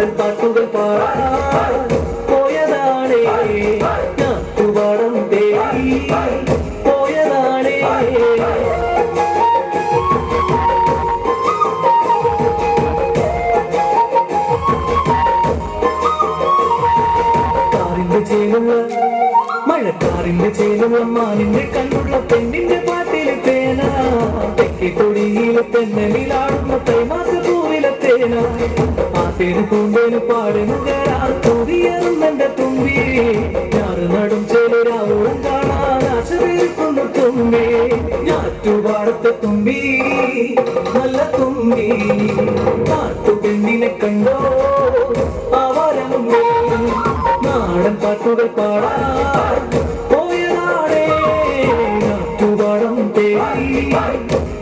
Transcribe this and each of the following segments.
നാടൻ പാട്ടുകൾ പാടാൻ പോയതാണേ ഞാറ്റുപാടം തേടി പോയതാണേ. മഴക്കാറിന്റെ ചേലുള്ള മാനിന്റെ കണ്ണുള്ള പെണ്ണിന്റെ പാട്ടിലെ തേന തെക്കി തൊടിയിലെ തെന്നലിലാടുന്ന തൈമാസ പൂവിലെ തേന ആ തേന് പൂന്തേന് പാടുകരാ തുടിയെന്നെന്റെ തുമ്പി ഞാറ് നടും ചേരാവും കാണാൻ ആശ തീർക്കുന്നു തുമ്പി ഞാറ്റുപാടത്തെ തുമ്പി നല്ല തുമ്പി പാട്ടു പെണ്ണിനെ കണ്ടോ ആവാരം നാടൻ പാട്ടുകൾ പാടാൻ പോയതാണേ ഞാറ്റുപാടം തേടി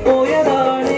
പോയതാണേ.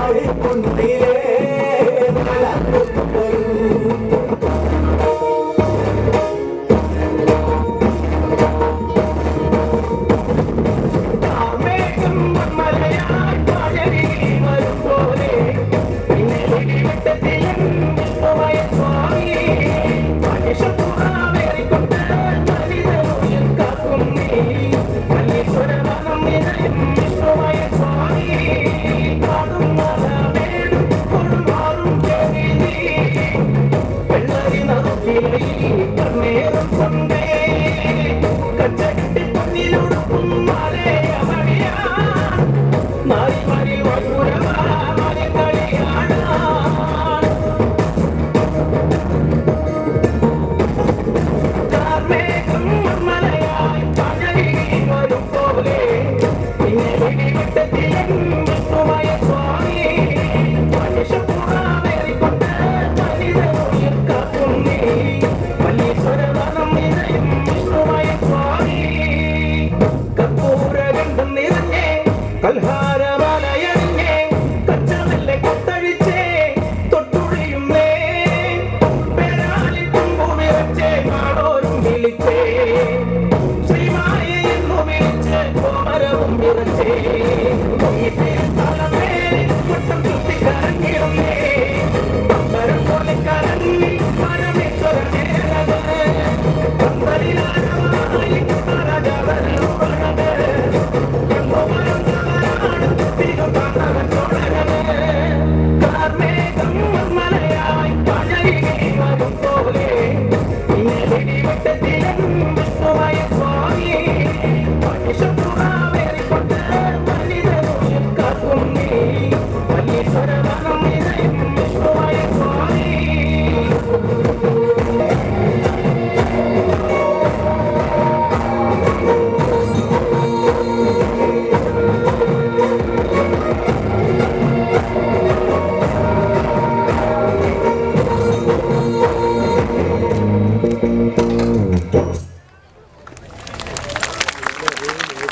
Para